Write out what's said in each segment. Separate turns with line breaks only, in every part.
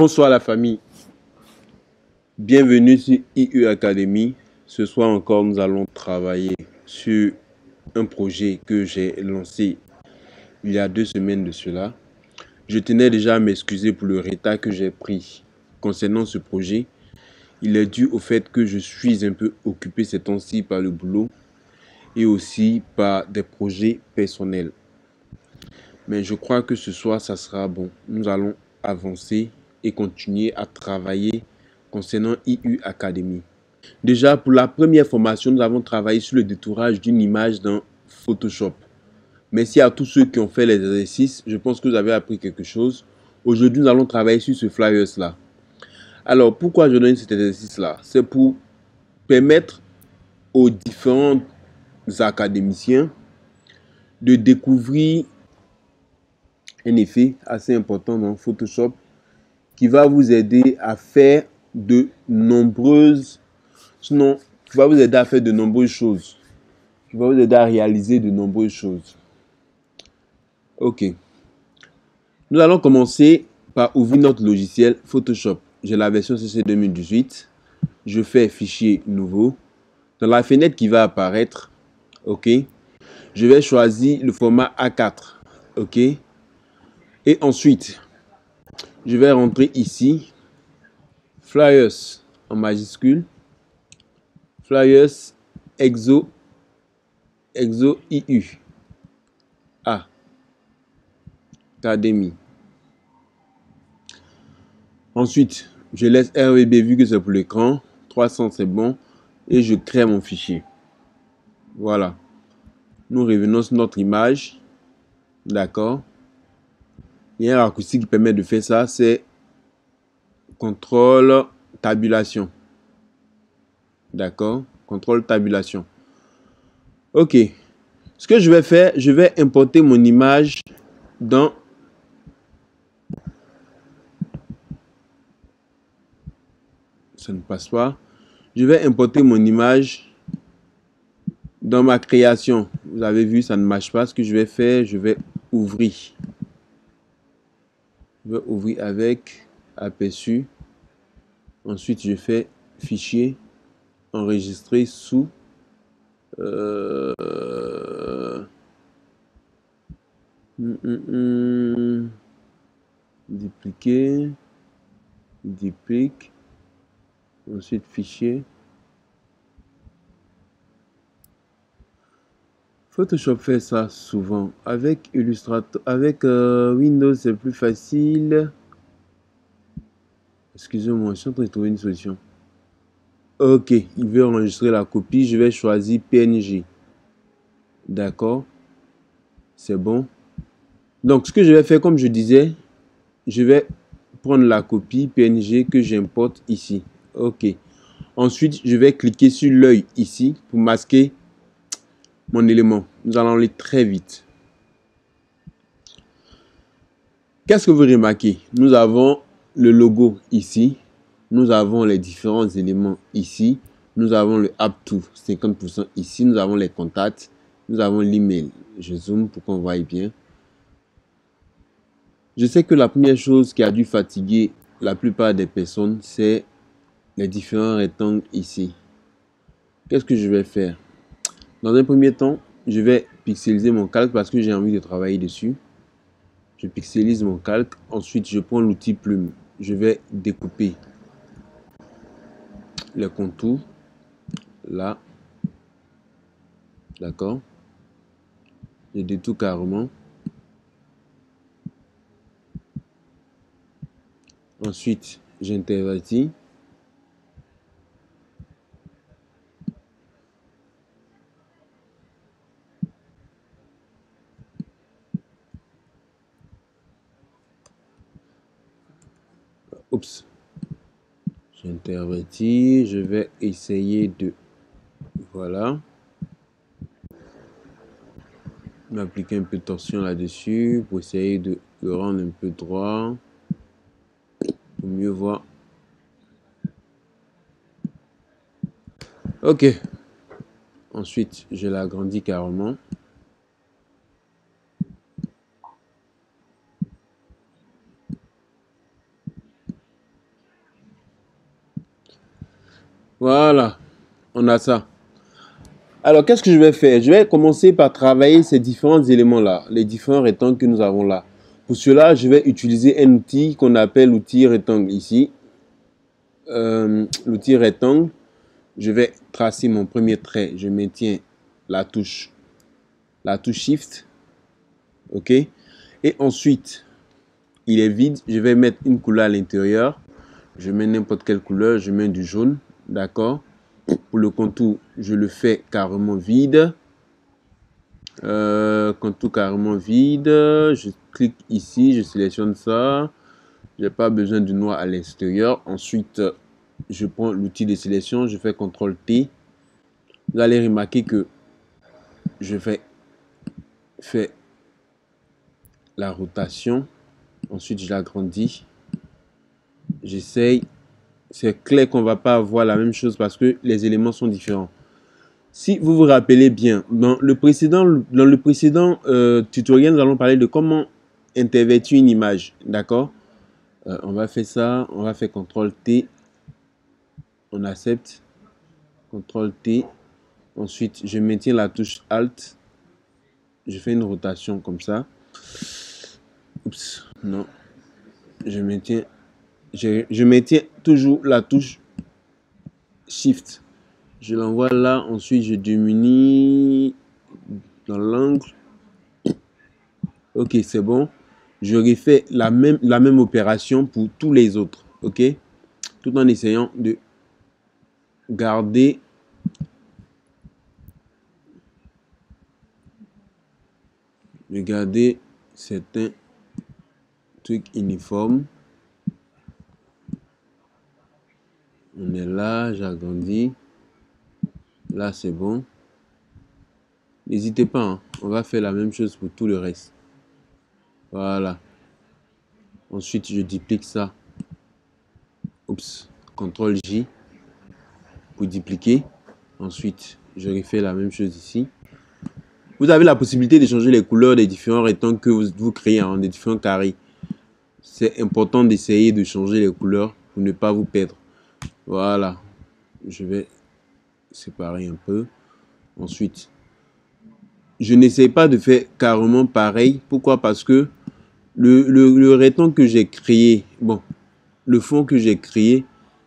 Bonsoir la famille, bienvenue sur IU Academy. Ce soir encore, nous allons travailler sur un projet que j'ai lancé il y a 2 semaines de cela. Je tenais déjà à m'excuser pour le retard que j'ai pris concernant ce projet. Il est dû au fait que je suis un peu occupé ces temps-ci par le boulot et aussi par des projets personnels. Mais je crois que ce soir, ça sera bon. Nous allons avancer et continuer à travailler concernant IU Academy. Déjà, pour la première formation, nous avons travaillé sur le détourage d'une image dans Photoshop. Merci à tous ceux qui ont fait les exercices. Je pense que vous avez appris quelque chose. Aujourd'hui, nous allons travailler sur ce flyers-là. Alors, pourquoi je donne cet exercice-là? C'est pour permettre aux différents académiciens de découvrir un effet assez important dans Photoshop qui va vous aider à faire de nombreuses choses. Qui va vous aider à réaliser de nombreuses choses. Ok. Nous allons commencer par ouvrir notre logiciel Photoshop. J'ai la version CC 2018. Je fais fichier nouveau. Dans la fenêtre qui va apparaître, ok, je vais choisir le format A4. Ok. Et ensuite, je vais rentrer ici. Flyers en majuscule. Flyers Exo IU. Academy. Ensuite, je laisse RVB vu que c'est pour l'écran. 300 c'est bon. Et je crée mon fichier. Voilà. Nous revenons sur notre image. D'accord. Il y a un raccourci qui permet de faire ça. C'est contrôle tabulation. D'accord. Contrôle tabulation. Ok. Ce que je vais faire, je vais importer mon image dans ça ne passe pas. Je vais importer mon image dans ma création. Vous avez vu, ça ne marche pas. Ce que je vais faire, je vais ouvrir. Je vais ouvrir avec aperçu. Ensuite, je fais fichier, enregistrer sous dupliquer, duplique. Ensuite, fichier. Photoshop fait ça souvent. Avec Illustrator, avec Windows, c'est plus facile. Excusez-moi, je suis en train de trouver une solution. Ok, il veut enregistrer la copie. Je vais choisir PNG. D'accord. C'est bon. Donc, ce que je vais faire, comme je disais, je vais prendre la copie PNG que j'importe ici. Ok. Ensuite, je vais cliquer sur l'œil ici pour masquer mon élément. Nous allons aller très vite. Qu'est-ce que vous remarquez? Nous avons le logo ici. Nous avons les différents éléments ici. Nous avons le App to 50% ici. Nous avons les contacts. Nous avons l'email. Je zoome pour qu'on voie bien. Je sais que la première chose qui a dû fatiguer la plupart des personnes, c'est les différents rectangles ici. Qu'est-ce que je vais faire? Dans un premier temps, je vais pixeliser mon calque parce que j'ai envie de travailler dessus. Je pixelise mon calque. Ensuite, je prends l'outil plume. Je vais découper les contours. Là. D'accord. Je détourne carrément. Ensuite, j'intervertis. Oups. J'intervertis. Je vais essayer de... Voilà. M'appliquer un peu de torsion là-dessus pour essayer de le rendre un peu droit. Pour mieux voir. Ok. Ensuite, je l'agrandis carrément. Voilà, on a ça. Alors, qu'est-ce que je vais faire? Je vais commencer par travailler ces différents éléments-là, les différents rectangles que nous avons là. Pour cela, je vais utiliser un outil qu'on appelle l'outil rectangle ici. L'outil rectangle, je vais tracer mon premier trait. Je maintiens la touche Shift. OK? Et ensuite, il est vide. Je vais mettre une couleur à l'intérieur. Je mets n'importe quelle couleur. Je mets du jaune. D'accord? Pour le contour, je le fais carrément vide. Contour carrément vide. Je clique ici. Je sélectionne ça. Je n'ai pas besoin du noir à l'extérieur. Ensuite, je prends l'outil de sélection. Je fais CTRL T. Vous allez remarquer que je vais faire la rotation. Ensuite, je l'agrandis. J'essaye. C'est clair qu'on ne va pas avoir la même chose parce que les éléments sont différents. Si vous vous rappelez bien, dans le précédent tutoriel, nous allons parler de comment intervertir une image. D'accord? On va faire ça. On va faire CTRL T. On accepte. CTRL T. Ensuite, je maintiens la touche Alt. Je fais une rotation comme ça. Oups, non. Je maintiens toujours la touche Shift. Je l'envoie là. Ensuite, je diminue dans l'angle. Ok, c'est bon. Je refais la même opération pour tous les autres. Ok? Tout en essayant de garder certains trucs uniformes. On est là, j'agrandis. Là, c'est bon. N'hésitez pas, hein. On va faire la même chose pour tout le reste. Voilà. Ensuite, je duplique ça. Oups. CTRL J pour dupliquer. Ensuite, je refais la même chose ici. Vous avez la possibilité de changer les couleurs des différents rectangles que vous créez, hein, des différents carrés. C'est important d'essayer de changer les couleurs pour ne pas vous perdre. Voilà. Je vais séparer un peu. Ensuite, je n'essaie pas de faire carrément pareil. Pourquoi? Parce que le rectangle que j'ai créé, bon, le fond que j'ai créé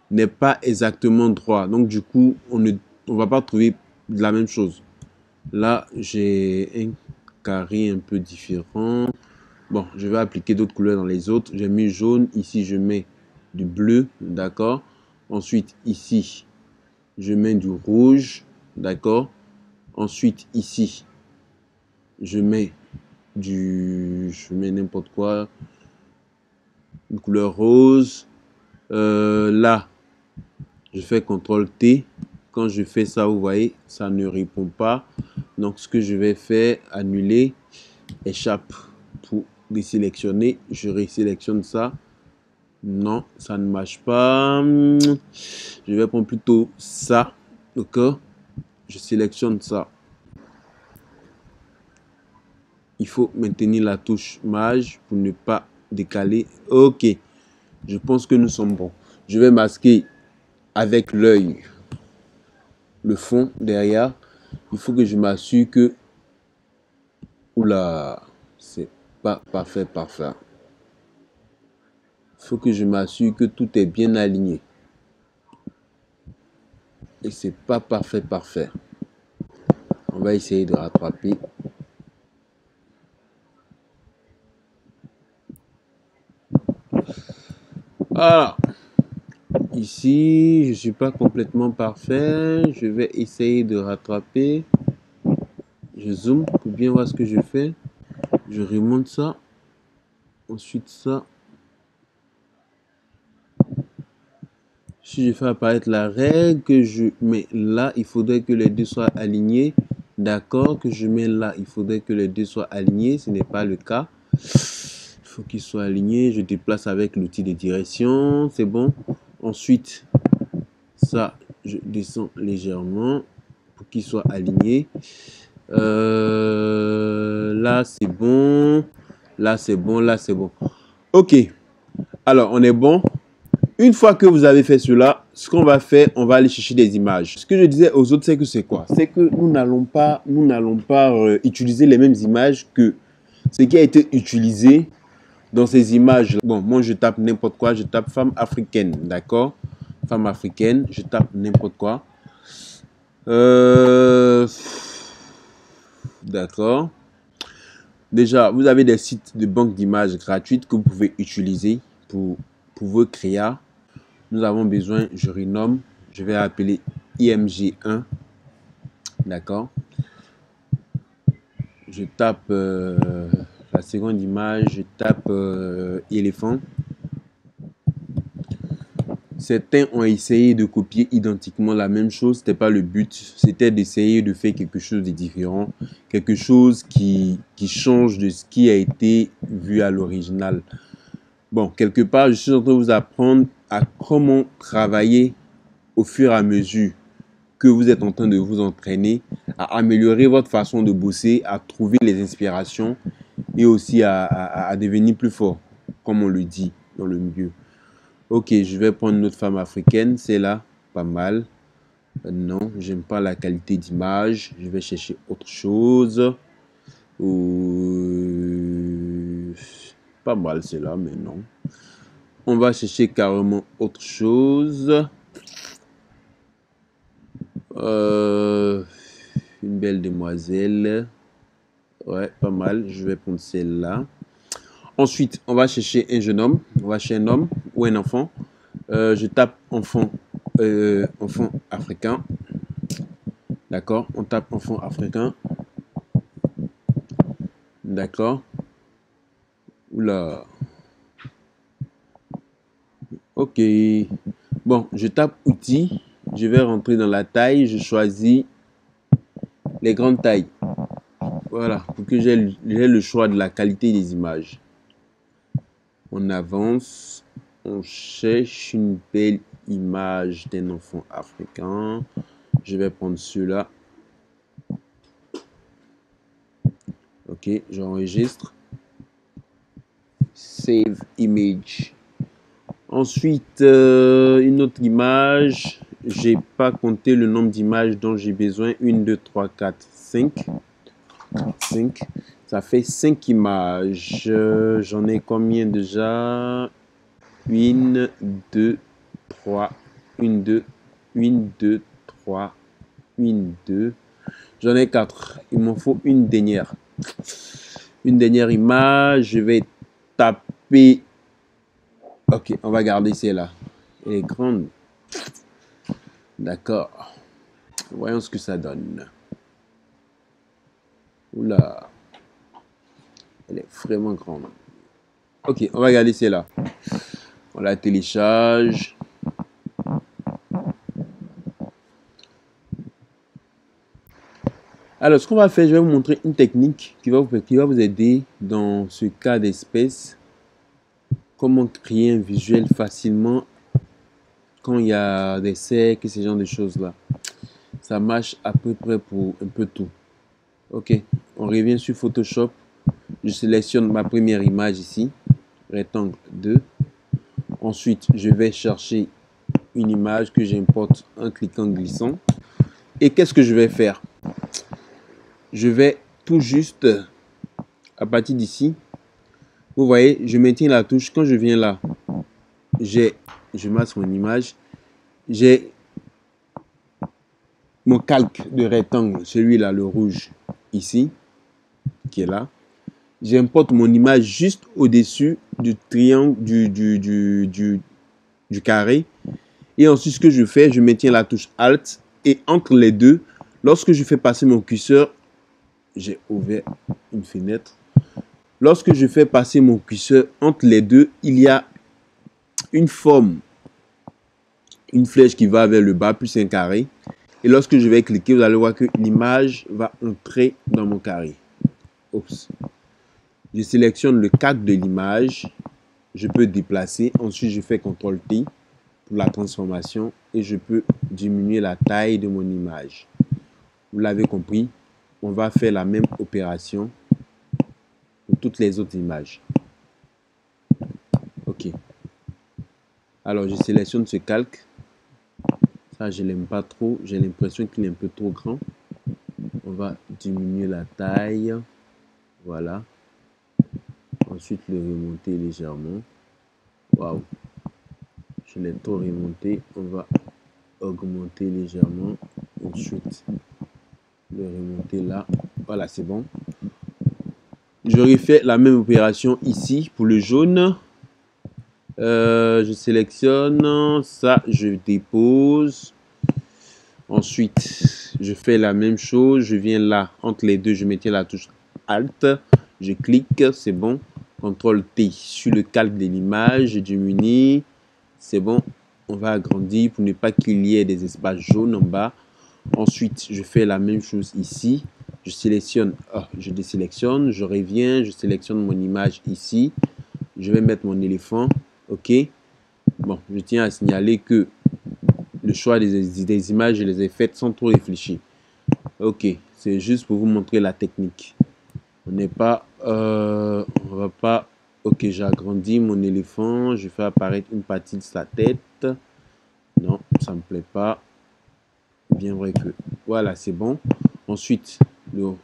n'est pas exactement droit. Donc, du coup, on ne va pas trouver la même chose. Là, j'ai un carré un peu différent. Bon, je vais appliquer d'autres couleurs dans les autres. J'ai mis jaune. Ici, je mets du bleu. D'accord. Ensuite, ici, je mets du rouge. D'accord. Ensuite, ici, je mets n'importe quoi. Une couleur rose. Là, je fais CTRL T. Quand je fais ça, vous voyez, ça ne répond pas. Donc, ce que je vais faire, annuler, échappe pour désélectionner. Je résélectionne ça. Non, ça ne marche pas. Je vais prendre plutôt ça. D'accord? Je sélectionne ça. Il faut maintenir la touche Maj pour ne pas décaler. Ok. Je pense que nous sommes bons. Je vais masquer avec l'œil le fond derrière. Il faut que je m'assure que... Oula, c'est pas parfait. Il faut que je m'assure que tout est bien aligné. Et c'est pas parfait. On va essayer de rattraper. Voilà. Ici, je ne suis pas complètement parfait. Je vais essayer de rattraper. Je zoome pour bien voir ce que je fais. Je remonte ça. Ensuite ça. Si je fais apparaître la règle que je mets là, il faudrait que les deux soient alignés. D'accord, que je mets là, il faudrait que les deux soient alignés. Ce n'est pas le cas. Il faut qu'ils soient alignés. Je déplace avec l'outil de direction. C'est bon. Ensuite, ça, je descends légèrement pour qu'ils soient alignés. Là, c'est bon. Là, c'est bon. Là, c'est bon. Ok. Alors, on est bon. Une fois que vous avez fait cela, ce qu'on va faire, on va aller chercher des images. Ce que je disais aux autres, c'est que c'est quoi? C'est que nous n'allons pas utiliser les mêmes images que ce qui a été utilisé dans ces images. Bon, moi, je tape n'importe quoi. Je tape femme africaine, d'accord? Femme africaine, je tape n'importe quoi. D'accord. Déjà, vous avez des sites de banque d'images gratuites que vous pouvez utiliser pour vos créas. Nous avons besoin, je renomme, je vais appeler IMG1. D'accord. Je tape la seconde image, je tape éléphant. Certains ont essayé de copier identiquement la même chose, c'était pas le but, c'était d'essayer de faire quelque chose de différent, quelque chose qui change de ce qui a été vu à l'original. Bon, quelque part, je suis en train de vous apprendre à comment travailler au fur et à mesure que vous êtes en train de vous entraîner, à améliorer votre façon de bosser, à trouver les inspirations et aussi à devenir plus fort, comme on le dit dans le milieu. Ok, je vais prendre une autre femme africaine, c'est là, pas mal. Non, j'aime pas la qualité d'image, je vais chercher autre chose. Pas mal c'est là, mais non. On va chercher carrément autre chose. Une belle demoiselle. Ouais, pas mal, je vais prendre celle-là. Ensuite, on va chercher un jeune homme. On va chercher un homme ou un enfant. Je tape enfant, enfant africain. D'accord. On tape enfant africain. D'accord. Oula. Ok. Bon, je tape outils. Je vais rentrer dans la taille. Je choisis les grandes tailles. Voilà. Pour que j'ai le choix de la qualité des images. On avance. On cherche une belle image d'un enfant africain. Je vais prendre ceux-là. Ok, j'enregistre. Save image. Ensuite, une autre image. J'ai pas compté le nombre d'images dont j'ai besoin. 1, 2, 3, 4, 5. 5. Ça fait 5 images. J'en ai combien déjà? 1, 2, 3. 1, 2. 1, 2, 3. 1, 2. J'en ai 4. Il m'en faut une dernière. Une dernière image. Je vais taper. Ok, on va garder celle-là. Elle est grande. D'accord. Voyons ce que ça donne. Oula. Elle est vraiment grande. Ok, on va garder celle-là. On la télécharge. Alors, ce qu'on va faire, je vais vous montrer une technique qui va vous aider dans ce cas d'espèce. Comment créer un visuel facilement quand il y a des cercles et ce genre de choses-là. Ça marche à peu près pour un peu tout. Ok, on revient sur Photoshop. Je sélectionne ma première image ici, rectangle 2. Ensuite, je vais chercher une image que j'importe en cliquant glissant. Et qu'est-ce que je vais faire? Je vais tout juste, à partir d'ici, vous voyez, je maintiens la touche. Quand je viens là, je masse mon image. J'ai mon calque de rectangle, celui-là, le rouge, ici, qui est là. J'importe mon image juste au-dessus du triangle, du carré. Et ensuite, ce que je fais, je maintiens la touche Alt. Et entre les deux, lorsque je fais passer mon curseur, j'ai ouvert une fenêtre. Lorsque je fais passer mon curseur entre les deux, il y a une forme, une flèche qui va vers le bas, plus un carré. Et lorsque je vais cliquer, vous allez voir que l'image va entrer dans mon carré. Oups. Je sélectionne le cadre de l'image. Je peux déplacer. Ensuite, je fais CTRL-T pour la transformation. Et je peux diminuer la taille de mon image. Vous l'avez compris. On va faire la même opération pour toutes les autres images. OK. Alors, je sélectionne ce calque. Ça, je l'aime pas trop. J'ai l'impression qu'il est un peu trop grand. On va diminuer la taille. Voilà. Ensuite, le remonter légèrement. Waouh. Je l'ai trop remonté. On va augmenter légèrement. Ensuite, le remonter là. Voilà, c'est bon. J'aurais fait la même opération ici pour le jaune. Je sélectionne ça, je dépose. Ensuite, je fais la même chose. Je viens là, entre les deux, je mettais la touche Alt. Je clique, c'est bon. CTRL T sur le calque de l'image. Je diminue. C'est bon. On va agrandir pour ne pas qu'il y ait des espaces jaunes en bas. Ensuite, je fais la même chose ici. Je sélectionne, je désélectionne. Je reviens, je sélectionne mon image ici. Je vais mettre mon éléphant. OK. Bon, je tiens à signaler que le choix des images, je les ai faites sans trop réfléchir. Ok, c'est juste pour vous montrer la technique. On n'est pas, on va pas. Ok, j'ai agrandi mon éléphant, je fais apparaître une partie de sa tête. Non, ça me plaît pas. Bien vrai que. Voilà, c'est bon. Ensuite, le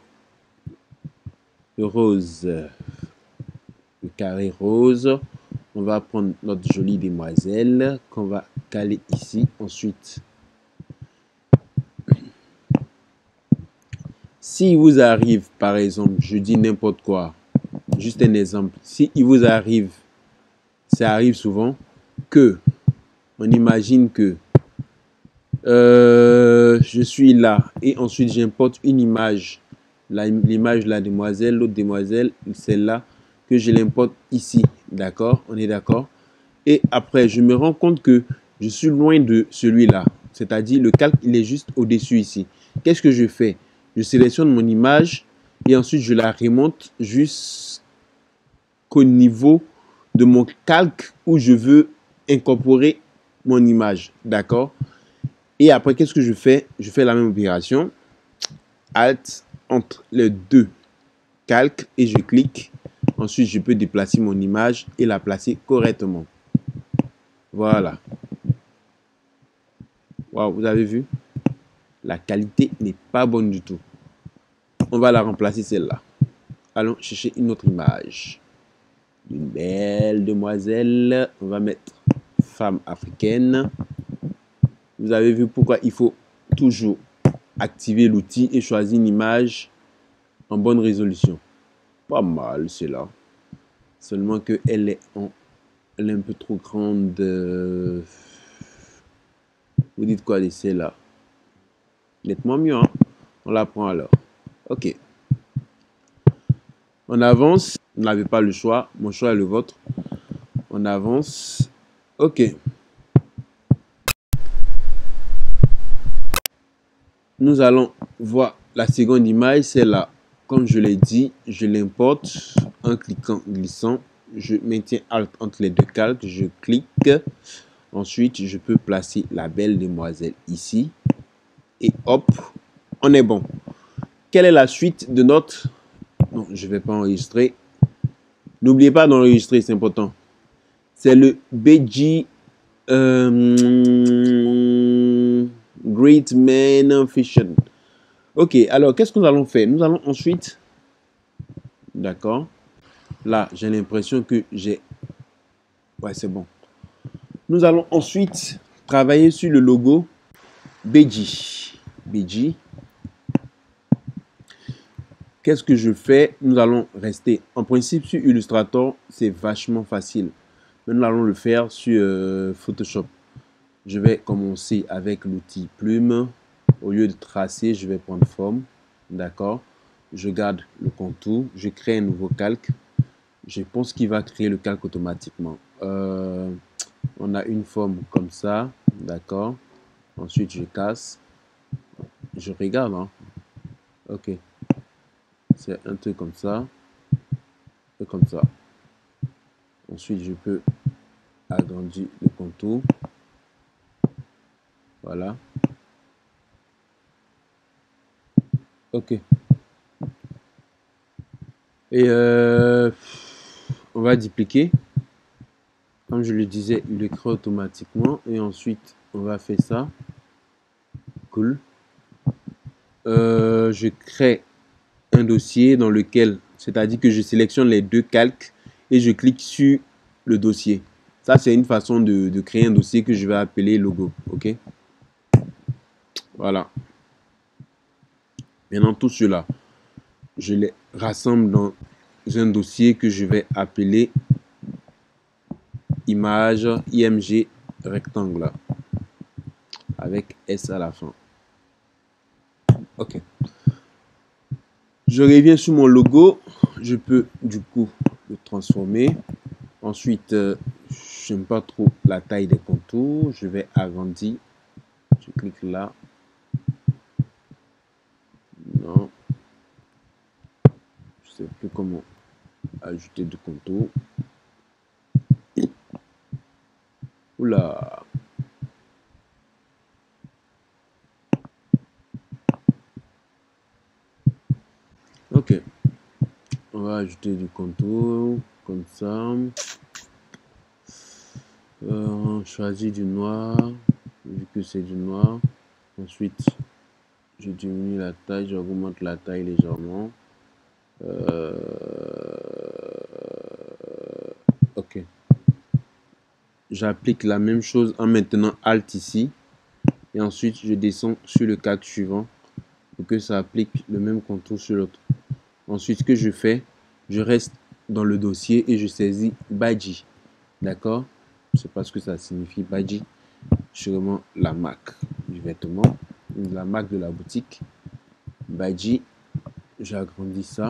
rose, le carré rose. On va prendre notre jolie demoiselle qu'on va caler ici. Ensuite, si vous arrive, par exemple, je dis n'importe quoi, juste un exemple, si il vous arrive, ça arrive souvent, que, on imagine que je suis là et ensuite j'importe une image, l'image de la demoiselle, l'autre demoiselle, celle-là, que je l'importe ici, d'accord, on est d'accord? Et après, je me rends compte que je suis loin de celui-là, c'est-à-dire le calque, il est juste au-dessus ici. Qu'est-ce que je fais? Je sélectionne mon image et ensuite je la remonte jusqu'au niveau de mon calque où je veux incorporer mon image. D'accord? Et après, qu'est-ce que je fais? Je fais la même opération. Alt entre les deux calques et je clique. Ensuite, je peux déplacer mon image et la placer correctement. Voilà. Wow, vous avez vu? La qualité n'est pas bonne du tout. On va la remplacer celle-là. Allons chercher une autre image. Une belle demoiselle. On va mettre femme africaine. Vous avez vu pourquoi il faut toujours activer l'outil et choisir une image en bonne résolution. Pas mal, c'est là. Seulement que elle est un peu trop grande. Vous dites quoi de celle-là? Nettement mieux, hein? On la prend alors. Ok. On avance. Vous n'avez pas le choix. Mon choix est le vôtre. On avance. Ok. Nous allons voir la seconde image. C'est là. Comme je l'ai dit, je l'importe en cliquant, glissant. Je maintiens Alt entre les deux calques. Je clique. Ensuite, je peux placer la belle demoiselle ici. Et hop, on est bon. Quelle est la suite de notre... Non, je ne vais pas enregistrer. N'oubliez pas d'enregistrer, c'est important. C'est le BG Great Man Fiction. Ok, alors qu'est-ce que nous allons faire? Nous allons ensuite... D'accord. Là, j'ai l'impression que j'ai... Ouais, c'est bon. Nous allons ensuite travailler sur le logo BG. BG. Qu'est-ce que je fais? Nous allons rester. En principe, sur Illustrator, c'est vachement facile. Mais nous allons le faire sur Photoshop. Je vais commencer avec l'outil plume. Au lieu de tracer, je vais prendre forme. D'accord. Je garde le contour. Je crée un nouveau calque. Je pense qu'il va créer le calque automatiquement. On a une forme comme ça. D'accord. Ensuite, je casse. Je regarde. Hein. Ok. C'est un truc comme ça. Et comme ça. Ensuite, je peux agrandir le contour. Voilà. Ok. Et on va dupliquer. Comme je le disais, il le crée automatiquement. Et ensuite, on va faire ça. cool. Je crée un dossier dans lequel, c'est-à-dire que je sélectionne les deux calques et je clique sur le dossier. Ça, c'est une façon de créer un dossier que je vais appeler logo. OK? Voilà. Maintenant, tout cela, je les rassemble dans un dossier que je vais appeler image img rectangle avec S à la fin. OK. Je reviens sur mon logo. Je peux du coup le transformer. Ensuite, j'aime pas trop la taille des contours. Je vais agrandir. Je clique là. Non. Je sais plus comment ajouter du contour. Oula. Ok. On va ajouter du contour. Comme ça. On choisit du noir. Vu que c'est du noir. Ensuite, je diminue la taille. J'augmente la taille légèrement. Ok. J'applique la même chose en maintenant Alt ici. Et ensuite, je descends sur le calque suivant pour que ça applique le même contour sur l'autre. Ensuite, ce que je fais, je reste dans le dossier et je saisis Badji. D'accord? Je ne sais pas ce que ça signifie Badji. Sûrement la marque du vêtement, la marque de la boutique. Badji. J'agrandis ça.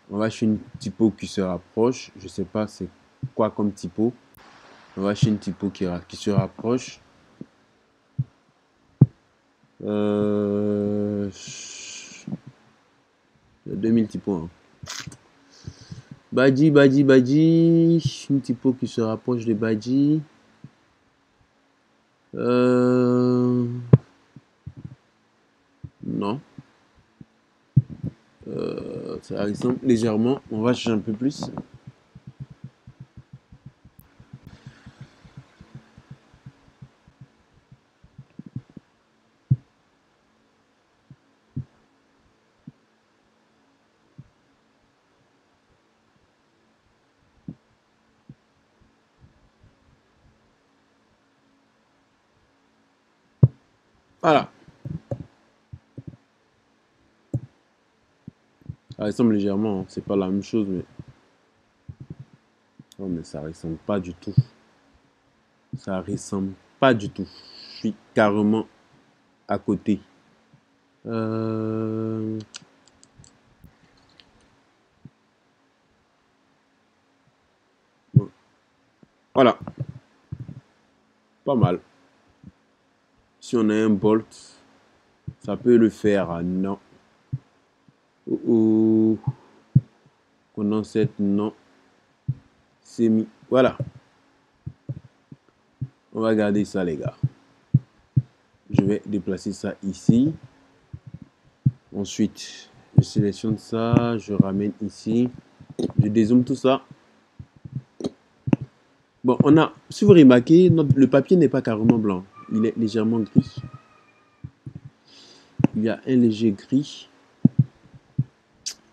On va chez une typo qui se rapproche. Je ne sais pas c'est quoi comme typo. On va chez une typo qui se rapproche. 2000 typos. Hein. Badji, Badji, Badji. Une typo qui se rapproche de Badji. Non. Ça ressemble légèrement. On va chercher un peu plus. Voilà. Ça ressemble légèrement. Hein. C'est pas la même chose, mais. Non, mais ça ressemble pas du tout. Ça ressemble pas du tout. Je suis carrément à côté. Voilà. Pas mal. Si on a un bolt, ça peut le faire. Non. Ou condensette, non. Semi. Voilà. On va garder ça, les gars. Je vais déplacer ça ici. Ensuite, je sélectionne ça. Je ramène ici. Je dézoome tout ça. Bon, on a, si vous remarquez, le papier n'est pas carrément blanc. Il est légèrement gris. Il y a un léger gris.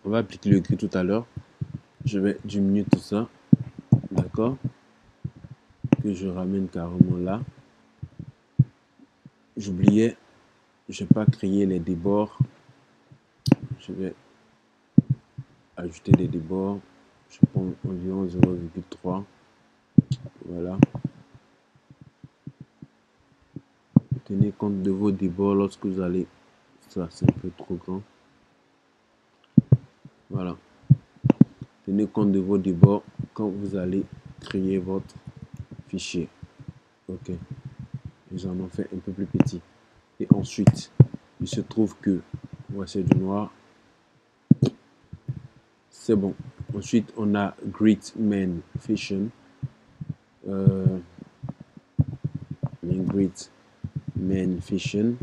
On va appliquer le gris tout à l'heure. Je vais diminuer tout ça. D'accord? Que je ramène carrément là. J'oubliais, je n'ai pas créé les débords. Je vais ajouter des débords. Je prends environ 0,3. Voilà. Tenez compte de vos débords lorsque vous allez. Ça, c'est un peu trop grand. Voilà. Tenez compte de vos débords quand vous allez créer votre fichier. Ok. J'en ai fait un peu plus petit. Et ensuite, il se trouve que voici du noir. C'est bon. Ensuite, on a Grid Man Fission. Grid Man Fission.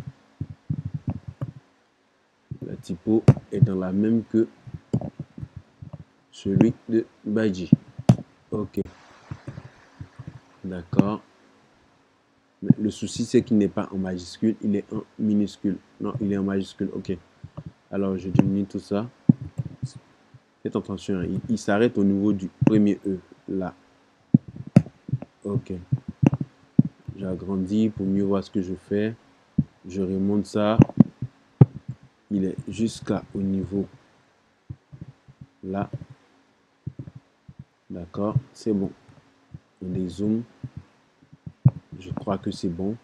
La typo est dans la même que celui de Badji. Ok. D'accord. Mais le souci, c'est qu'il n'est pas en majuscule, il est en minuscule. Non, il est en majuscule, ok. Alors, je diminue tout ça. Faites attention, hein, il s'arrête au niveau du premier E, là. Ok. J'agrandis pour mieux voir ce que je fais. Je remonte ça. Il est jusqu'au niveau là. D'accord, c'est bon. On dézoome. Je crois que c'est bon.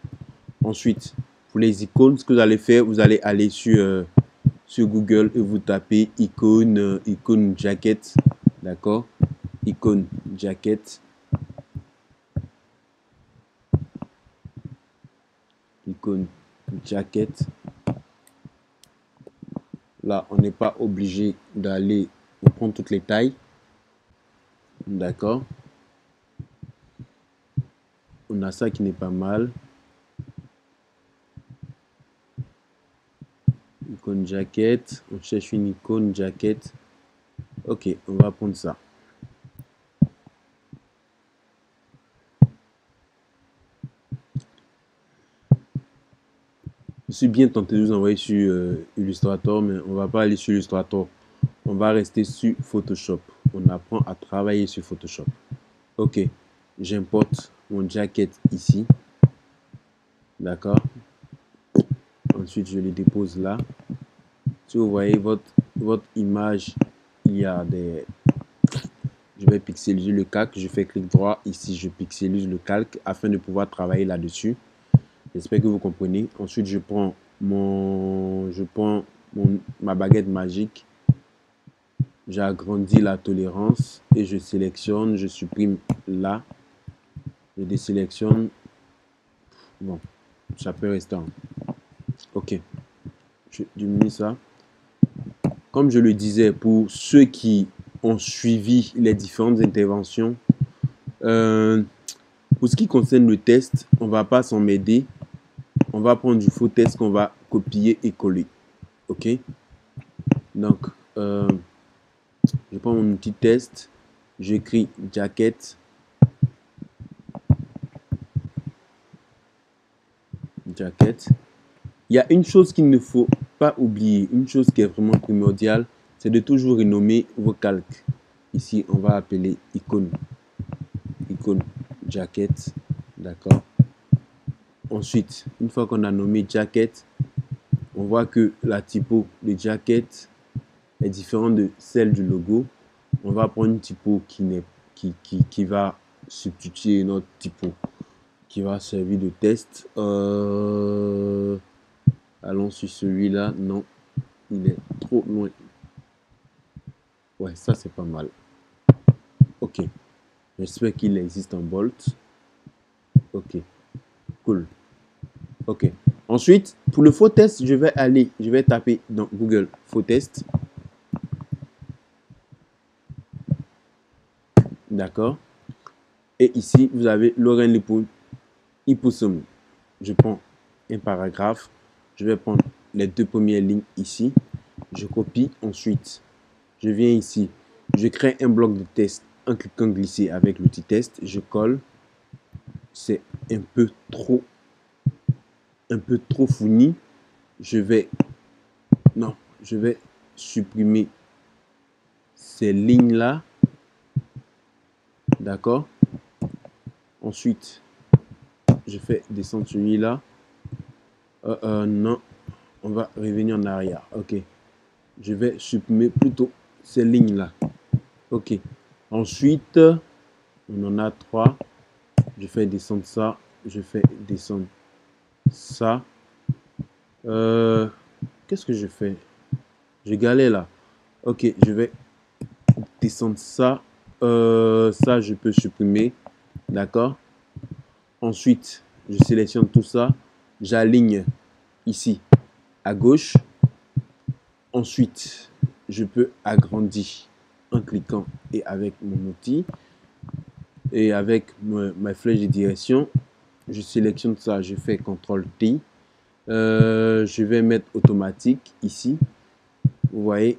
Ensuite, pour les icônes, ce que vous allez faire, vous allez aller sur Google et vous tapez icône jacket. D'accord, icône jacket. Icône jacket. Là, on n'est pas obligé d'aller prendre toutes les tailles. D'accord. On a ça qui n'est pas mal. Icône jacket. On cherche une icône jacket. Ok, on va prendre ça. Je suis bien tenté de vous envoyer sur Illustrator, mais on va pas aller sur Illustrator. On va rester sur Photoshop. On apprend à travailler sur Photoshop. Ok, j'importe mon jacket ici. D'accord. Ensuite, je le dépose là. Si vous voyez votre image, il y a des... Je vais pixeliser le calque. Je fais clic droit. Ici, je pixelise le calque afin de pouvoir travailler là-dessus. J'espère que vous comprenez. Ensuite, je prends ma baguette magique. J'agrandis la tolérance et je sélectionne, je supprime là. Je désélectionne. Bon, ça peut rester. Ok, je diminue ça. Comme je le disais, pour ceux qui ont suivi les différentes interventions, pour ce qui concerne le test, on ne va pas s'en m'aider. On va prendre du faux test qu'on va copier et coller. Ok, donc je prends mon outil test, j'écris jacket, jacket. Il y a une chose qu'il ne faut pas oublier, une chose qui est vraiment primordiale, c'est de toujours renommer vos calques. Ici, on va appeler icône jacket, d'accord. Ensuite, une fois qu'on a nommé jacket, on voit que la typo de jacket est différente de celle du logo. On va prendre une typo qui va substituer notre typo qui va servir de test. Allons sur celui-là. Non, il est trop loin. Ouais, ça c'est pas mal. Ok, j'espère qu'il existe en Bolt. Ok, cool. Ok, ensuite pour le faux test, je vais taper dans Google faux test. D'accord. Et ici, vous avez Lorraine Hipposome. Je prends un paragraphe. Je vais prendre les deux premières lignes ici. Je copie. Ensuite, je viens ici. Je crée un bloc de test en cliquant glisser avec l'outil test. Je colle. C'est un peu trop fourni. Je vais supprimer ces lignes-là. D'accord. Ensuite, je fais descendre celui-là. Non, on va revenir en arrière. Ok, je vais supprimer plutôt ces lignes-là. Ok, ensuite, on en a 3. Je fais descendre ça. Je fais descendre ça. Qu'est-ce que je fais? Je galère là. Ok, je vais descendre ça. Ça, je peux supprimer. D'accord. Ensuite, je sélectionne tout ça. J'aligne ici à gauche. Ensuite, je peux agrandir en cliquant et avec mon outil. Et avec ma flèche de direction, je sélectionne ça. Je fais CTRL-T. Je vais mettre automatique ici. Vous voyez.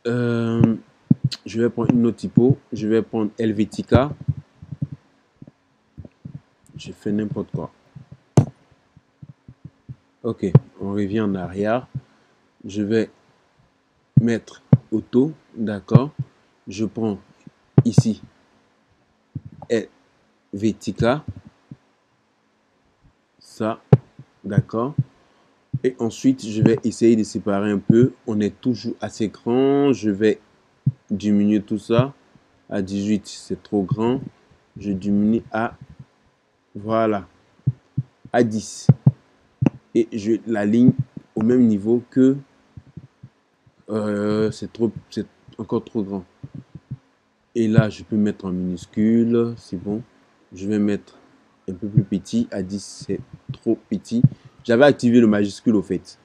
Je vais prendre une autre typo. Je vais prendre Helvetica. Je fais n'importe quoi. Ok, on revient en arrière. Je vais mettre auto, d'accord. Je prends ici Helvetica, ça, d'accord. Et ensuite, je vais essayer de séparer un peu. On est toujours assez grand. Je vais diminuer tout ça à 18, c'est trop grand. Je diminue à, voilà, à 10. Et je l'aligne au même niveau que c'est encore trop grand. Et là, je peux mettre en minuscule, c'est bon. Je vais mettre un peu plus petit, à 10, c'est trop petit. J'avais activé le majuscule au fait.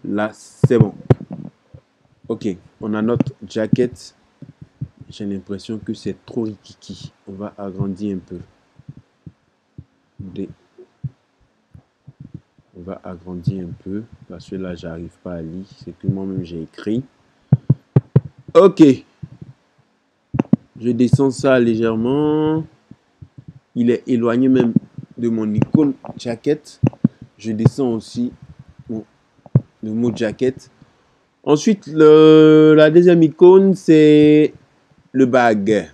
Là, c'est bon. Ok, on a notre jacket. J'ai l'impression que c'est trop rikiki. On va agrandir un peu. On va agrandir un peu parce que là, j'arrive pas à lire. C'est que moi-même, j'ai écrit. Ok, je descends ça légèrement. Il est éloigné même de mon icône jacket. Je descends aussi le mot jacket. Ensuite, la deuxième icône, c'est le bag.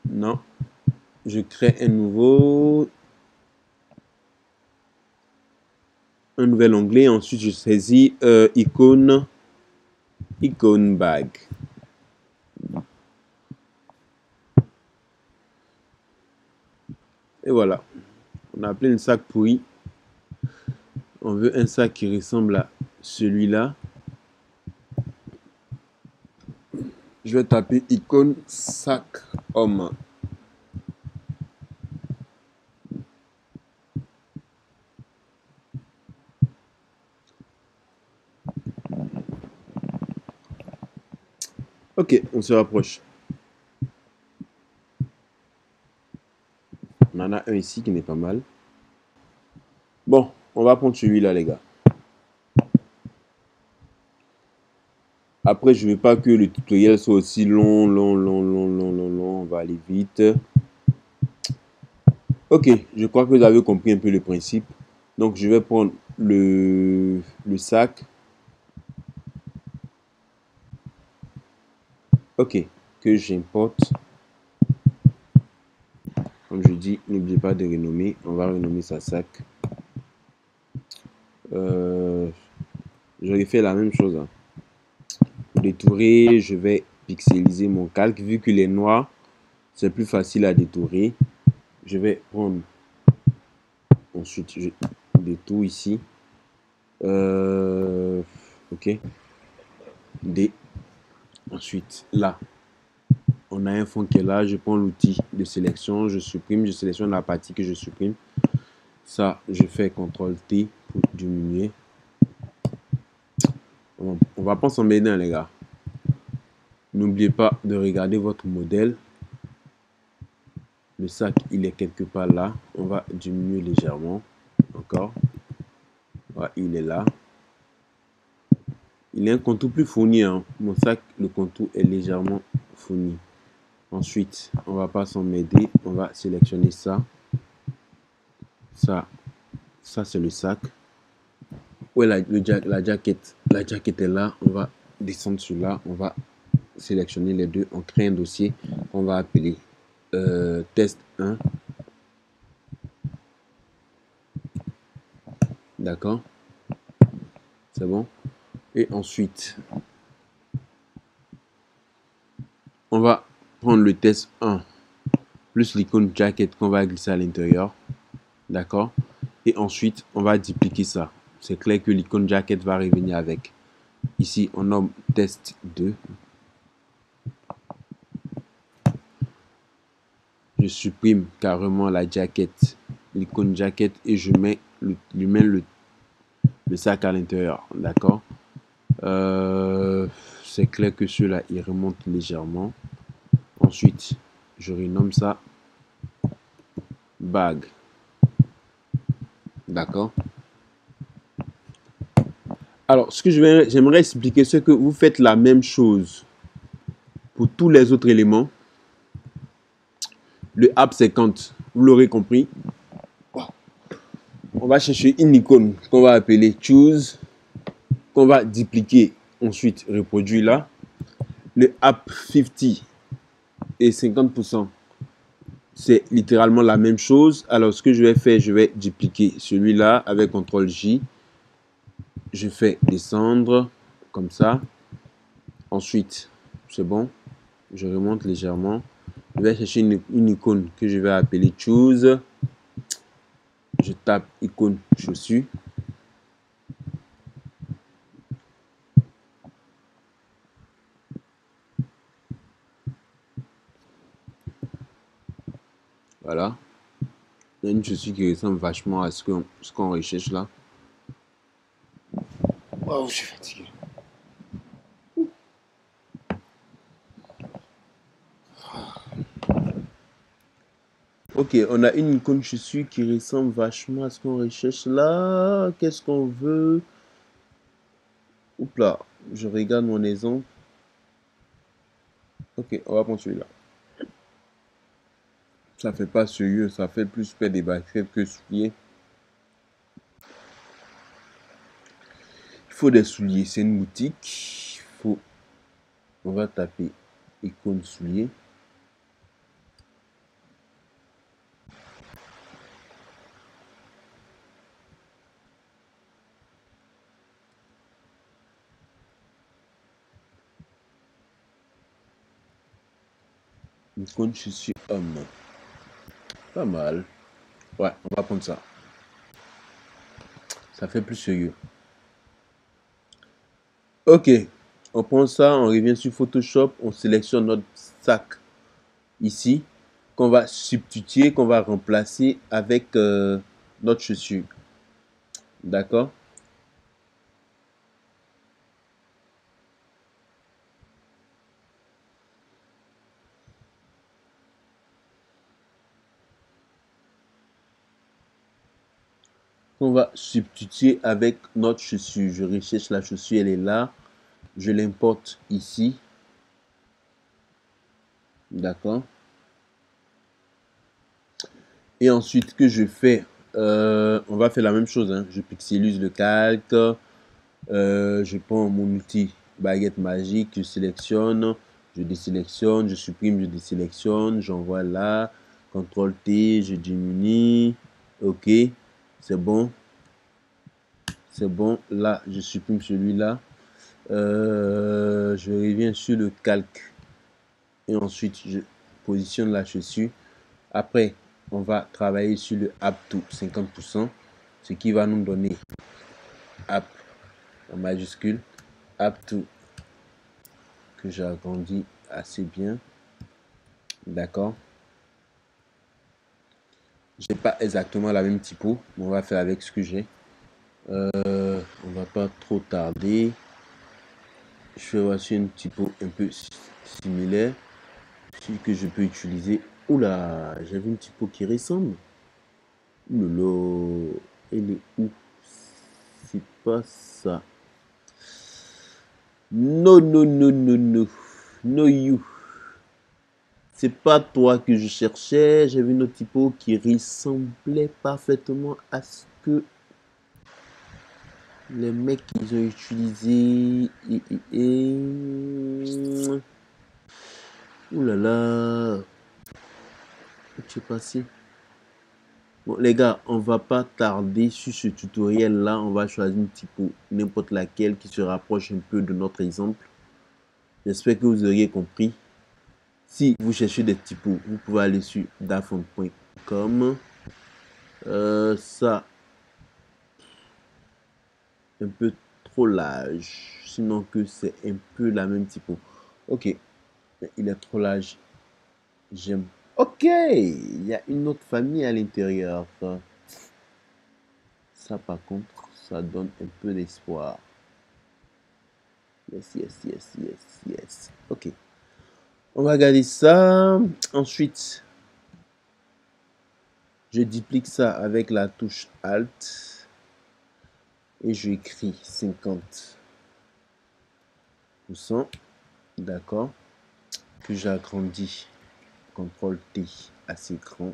Non, je crée un nouvel onglet. Ensuite, je saisis icône bag. Et voilà. On a appelé un sac pourri. On veut un sac qui ressemble à celui-là. Je vais taper icône sac homme. Ok, on se rapproche. On en a un ici qui n'est pas mal. Bon, on va prendre celui-là, les gars. Après, je ne veux pas que le tutoriel soit aussi long. On va aller vite. Ok, je crois que vous avez compris un peu le principe. Donc, je vais prendre le sac. Ok, que j'importe. Comme je dis, n'oubliez pas de renommer. On va renommer ça sac. J'aurais fait la même chose. Hein. Pour détourer, je vais pixeliser mon calque. Vu qu'il est noir, c'est plus facile à détourer. Je vais prendre. Ensuite, je détourne ici. Ok. D. Ensuite, là, on a un fond qui est là. Je prends l'outil de sélection. Je supprime. Je sélectionne la partie que je supprime. Ça, je fais CTRL T pour diminuer. On va pas s'en mêler, les gars. N'oubliez pas de regarder votre modèle. Le sac, il est quelque part là. On va diminuer légèrement. Encore. Voilà, il est là. Il est un contour plus fourni. Hein. Mon sac, le contour est légèrement fourni. Ensuite, on va pas s'en mêler. On va sélectionner ça. Ça c'est le sac. Ouais, la jaquette. La jaquette est là. On va descendre sur là. On va sélectionner les deux. On crée un dossier qu'on va appeler test 1. D'accord. C'est bon. Et ensuite, on va prendre le test 1 plus l'icône jacket qu'on va glisser à l'intérieur. D'accord. Et ensuite, on va dupliquer ça. C'est clair que l'icône jacket va revenir avec. Ici, on nomme test 2. Je supprime carrément la jacket, l'icône jacket et je mets le sac à l'intérieur. D'accord. C'est clair que cela il remonte légèrement. Ensuite, je renomme ça bag. D'accord. Alors, ce que j'aimerais expliquer, c'est que vous faites la même chose pour tous les autres éléments. Le app 50, vous l'aurez compris. On va chercher une icône qu'on va appeler choose, qu'on va dupliquer, ensuite reproduire là. Le app 50 et 50%, c'est littéralement la même chose. Alors, ce que je vais faire, je vais dupliquer celui-là avec CTRL J. Je fais descendre comme ça. Ensuite, c'est bon. Je remonte légèrement. Je vais chercher une icône que je vais appeler choose. Je tape icône chaussure. Voilà. Il y a une chaussure qui ressemble vachement à ce qu'on recherche là. Waouh, je suis fatigué. Ok, on a une icône chaussure qui ressemble vachement à ce qu'on recherche là. Qu'est-ce qu'on veut? Oups là, je regarde mon exemple. Ok, on va prendre celui-là. Ça fait pas sérieux, ça fait plus faire des baskets que souliers. Il faut des souliers, c'est une boutique. On va taper icône souliers. Icône chaussure homme. Pas mal. Ouais, on va prendre ça. Ça fait plus sérieux. Ok, on prend ça, on revient sur Photoshop, on sélectionne notre sac ici, qu'on va substituer, qu'on va remplacer avec notre chaussure. D'accord? On va substituer avec notre chaussure. Je recherche la chaussure, elle est là. Je l'importe ici. D'accord? Et ensuite, que je fais, on va faire la même chose, hein. Je pixelise le calque. Je prends mon outil baguette magique, je sélectionne, je désélectionne, je supprime, je désélectionne, j'envoie là, CTRL T, je diminue, ok, c'est bon, c'est bon, là je supprime celui-là, je reviens sur le calque et ensuite je positionne la chaussure. Après, on va travailler sur le App to 50%, ce qui va nous donner App en majuscule, App to que j'agrandis assez bien. D'accord. J'ai pas exactement la même typo, mais on va faire avec ce que j'ai. On va pas trop tarder. Je vais voir une typo un peu similaire, celui que je peux utiliser. Oula, j'avais une typo qui ressemble. Oulala, elle est où? C'est pas ça. Non, non, non, non, non. No you. C'est pas toi que je cherchais. J'avais une autre typo qui ressemblait parfaitement à ce que les mecs ils ont utilisé. Ouh là là. Où tu es passé? Bon, les gars, on va pas tarder sur ce tutoriel là. On va choisir une typo, n'importe laquelle qui se rapproche un peu de notre exemple. J'espère que vous auriez compris. Si vous cherchez des typos, vous pouvez aller sur dafont.com. Ça, un peu trop large. Sinon que c'est un peu la même typo. Ok, il est trop large. J'aime. Ok, il y a une autre famille à l'intérieur. Ça, par contre, ça donne un peu d'espoir. Yes, yes, yes, yes, yes. Ok. On va garder ça. Ensuite, je duplique ça avec la touche Alt. Et je écris 50%. D'accord. Que j'agrandis. CTRL T assez grand.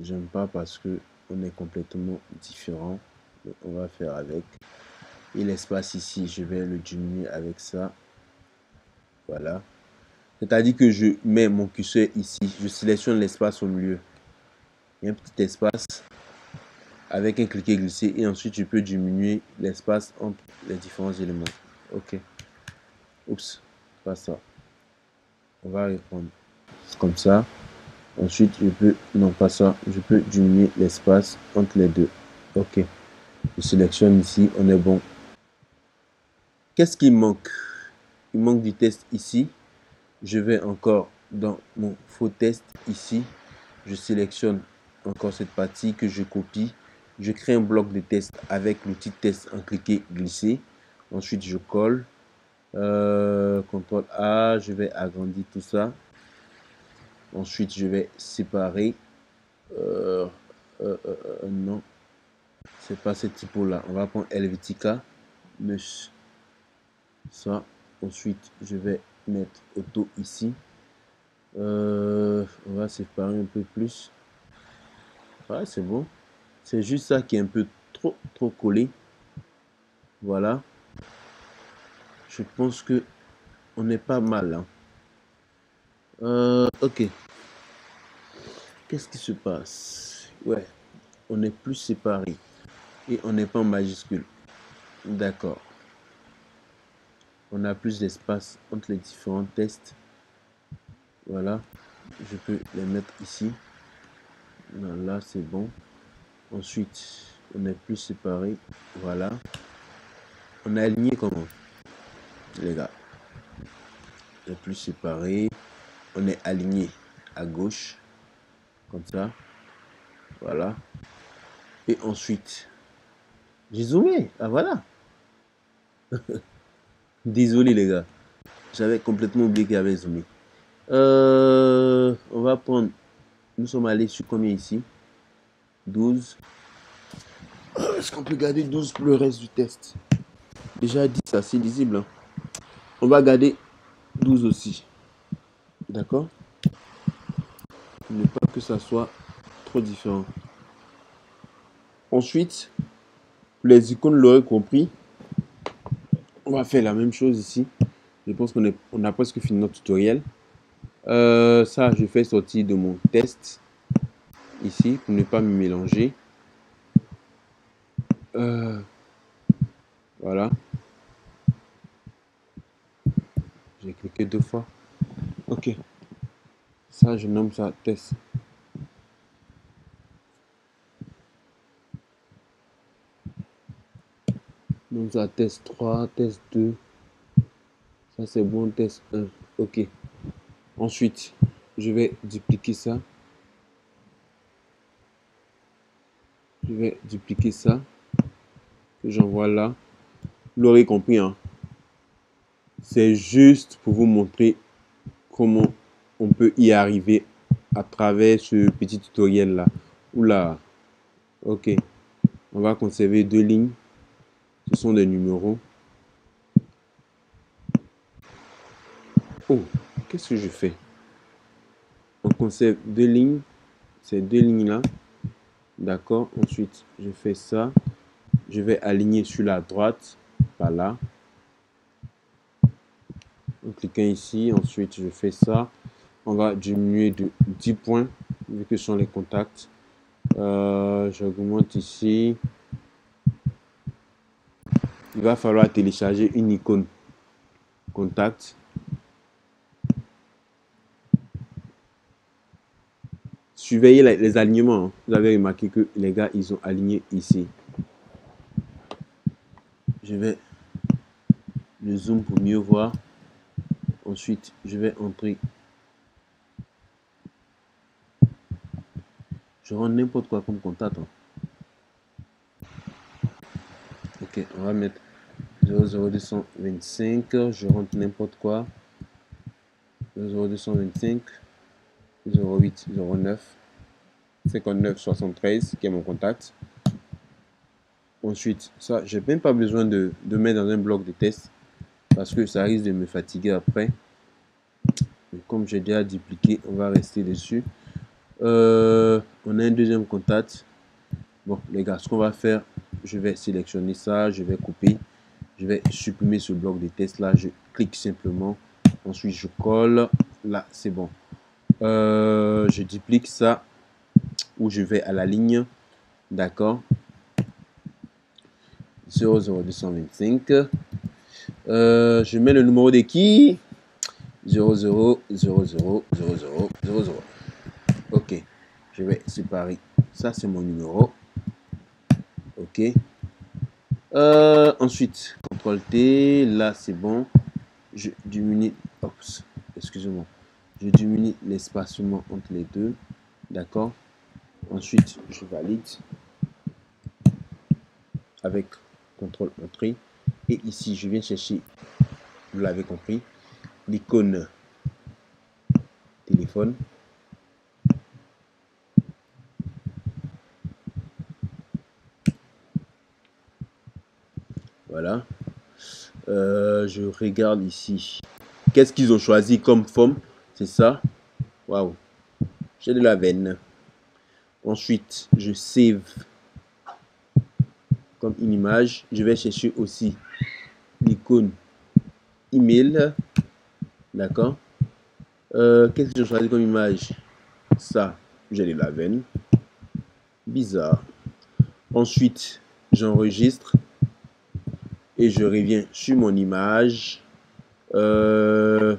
J'aime pas parce que on est complètement différent. On va faire avec. Et l'espace ici, je vais le diminuer avec ça. Voilà. C'est-à-dire que je mets mon curseur ici. Je sélectionne l'espace au milieu. Il y a un petit espace avec un cliquer-glisser. Et ensuite, je peux diminuer l'espace entre les différents éléments. Ok. Oups. Pas ça. On va reprendre. Comme ça. Ensuite, je peux... Non, pas ça. Je peux diminuer l'espace entre les deux. Ok. Je sélectionne ici. On est bon. Qu'est-ce qui manque? Il manque du test ici. Je vais encore dans mon faux test ici. Je sélectionne encore cette partie que je copie. Je crée un bloc de test avec l'outil test en cliquer glisser. Ensuite, je colle. CTRL A. Je vais agrandir tout ça. Ensuite, je vais séparer. Non, c'est pas ce typo-là. On va prendre Helvetica. Mesh. Ça. Ensuite, je vais mettre auto ici. On va séparer un peu plus. Ouais, c'est bon. C'est juste ça qui est un peu trop collé. Voilà. Je pense que on est pas mal. Hein. Ok. Qu'est-ce qui se passe? Ouais. On est plus séparés. Et on n'est pas en majuscule. D'accord. On a plus d'espace entre les différents tests. Voilà. Je peux les mettre ici. Non, là, c'est bon. Ensuite, on est plus séparés. Voilà. On est aligné comment, les gars? On est plus séparés. On est aligné à gauche. Comme ça. Voilà. Et ensuite, j'ai zoomé. Ah, voilà. Désolé, les gars. J'avais complètement oublié qu'il y avait zoomé. On va prendre... Nous sommes allés sur combien ici? 12. Est-ce qu'on peut garder 12 pour le reste du test? Déjà 10, c'est assez lisible. Hein. On va garder 12 aussi. D'accord? Ne pas que ça soit trop différent. Ensuite, les icônes l'auraient compris. On va faire la même chose ici. Je pense qu'on a presque fini notre tutoriel. Ça, je fais sortir de mon test ici pour ne pas me mélanger. Voilà. J'ai cliqué 2 fois. Ok. Ça, je nomme ça test. Donc ça, test 3, test 2. Ça, c'est bon, test 1. Ok. Ensuite, je vais dupliquer ça. Je vais dupliquer ça. Que j'envoie là. Vous l'aurez compris, hein. C'est juste pour vous montrer comment on peut y arriver à travers ce petit tutoriel là. Oula. Ok. On va conserver 2 lignes. Ce sont des numéros. Oh, qu'est-ce que je fais? On conserve 2 lignes. Ces 2 lignes là. D'accord. Ensuite, je fais ça. Je vais aligner sur la droite. Par là. En cliquant ici. Ensuite, je fais ça. On va diminuer de 10 points. Vu que ce sont les contacts. J'augmente ici. Il va falloir télécharger une icône contact. Surveillez les alignements. Hein. Vous avez remarqué que les gars, ils ont aligné ici. Je vais le zoom pour mieux voir. Ensuite, je vais entrer. Je rends n'importe quoi comme contact. Hein. Ok, on va mettre 00225. Je rentre n'importe quoi. 00225. 08 09 59 73 qui est mon contact. Ensuite, ça, j'ai même pas besoin de mettre dans un bloc de test parce que ça risque de me fatiguer après. Mais comme j'ai déjà dupliqué, on va rester dessus. On on a un deuxième contact. Bon, les gars, ce qu'on va faire, je vais sélectionner ça, je vais couper, je vais supprimer ce bloc de test là, je clique simplement, ensuite je colle, là c'est bon. Je duplique ça, ou je vais à la ligne, d'accord, 00225. Je mets le numéro de qui? 00000000. Ok, je vais séparer. Ça, c'est mon numéro. Ok. Ensuite, CTRL T. Là, c'est bon. Je diminue. Oups, excusez-moi. Je diminue l'espacement entre les deux. D'accord. Ensuite, je valide avec CTRL Entrée. Et ici, je viens chercher, vous l'avez compris, l'icône téléphone. Voilà. Je regarde ici. Qu'est-ce qu'ils ont choisi comme forme? C'est ça. Waouh. J'ai de la veine. Ensuite, je save comme une image. Je vais chercher aussi l'icône email. D'accord. Qu'est-ce que j'ai choisi comme image? Ça, j'ai de la veine. Bizarre. Ensuite, j'enregistre et je reviens sur mon image. Je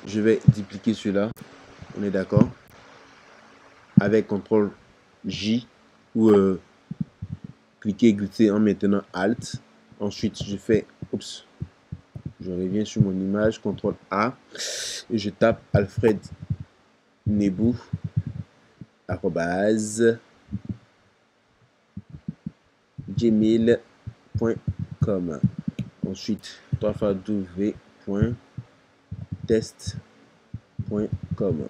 vais dupliquer cela. On est d'accord? Avec CTRL J ou cliquer et glisser en maintenant Alt. Ensuite, je fais, oups, je reviens sur mon image, CTRL A et je tape Alfred Nebou @gmail.com. Ensuite, 3 fois w.test.com.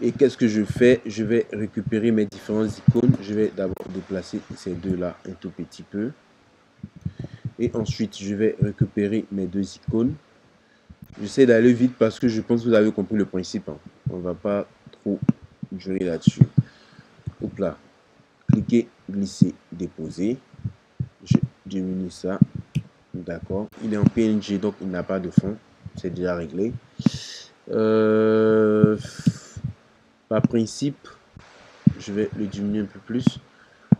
Et qu'est-ce que je fais? Je vais récupérer mes différentes icônes. Je vais d'abord déplacer ces deux-là un tout petit peu. Et ensuite, je vais récupérer mes deux icônes. J'essaie d'aller vite parce que je pense que vous avez compris le principe. Hein. On ne va pas trop durer là-dessus. Hop là. Cliquez, glisser, déposer. Je diminue ça. D'accord. Il est en PNG, donc il n'a pas de fond. C'est déjà réglé. Par principe, je vais le diminuer un peu plus.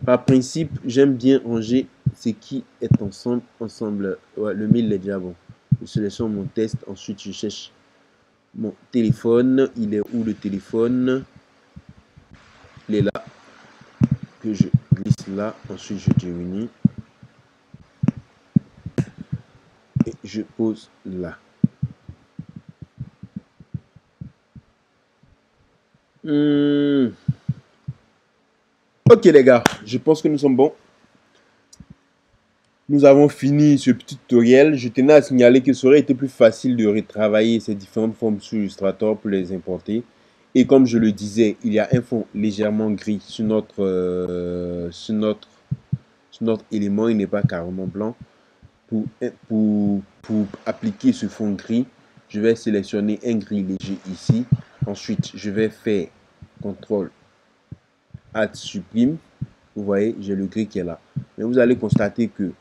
Par principe, j'aime bien ranger ce qui est ensemble. Ouais, le mail est déjà bon. Je sélectionne mon test. Ensuite, je cherche mon téléphone. Il est où le téléphone? Il est là. Que je glisse là. Ensuite, je diminue. Et je pose là. Ok les gars, je pense que nous sommes bons. Nous avons fini ce petit tutoriel. Je tenais à signaler que ça aurait été plus facile de retravailler ces différentes formes sur Illustrator pour les importer. Et comme je le disais, il y a un fond légèrement gris sur notre élément. Il n'est pas carrément blanc. Pour appliquer ce fond gris, je vais sélectionner un gris léger ici. Ensuite, je vais faire CTRL Alt supprime. Vous voyez, j'ai le gris qui est là. Mais vous allez constater que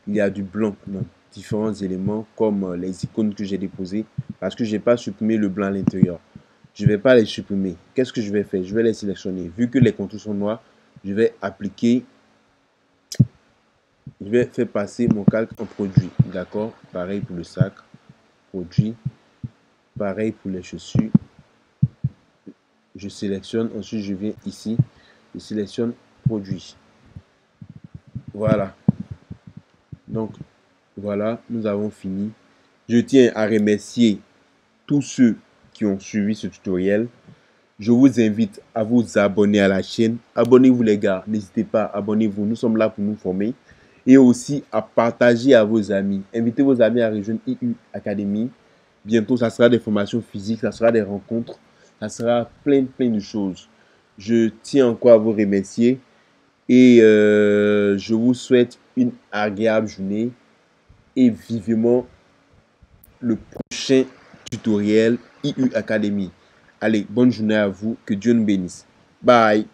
il y a du blanc dans différents éléments comme les icônes que j'ai déposées parce que je n'ai pas supprimé le blanc à l'intérieur. Je ne vais pas les supprimer. Qu'est-ce que je vais faire? Je vais les sélectionner. Vu que les contours sont noirs, je vais appliquer, je vais faire passer mon calque en produit. D'accord? Pareil pour le sac. Produit. Pareil pour les chaussures. Je sélectionne. Ensuite, je viens ici. Je sélectionne produit. Voilà. Donc, voilà, nous avons fini. Je tiens à remercier tous ceux qui ont suivi ce tutoriel. Je vous invite à vous abonner à la chaîne. Abonnez-vous les gars, n'hésitez pas, abonnez-vous. Nous sommes là pour nous former. Et aussi à partager à vos amis. Invitez vos amis à rejoindre IU Academy. Bientôt, ça sera des formations physiques, ça sera des rencontres, ça sera plein de choses. Je tiens encore à vous remercier. Et je vous souhaite une agréable journée et vivement le prochain tutoriel IU Academy. Allez, bonne journée à vous. Que Dieu nous bénisse. Bye.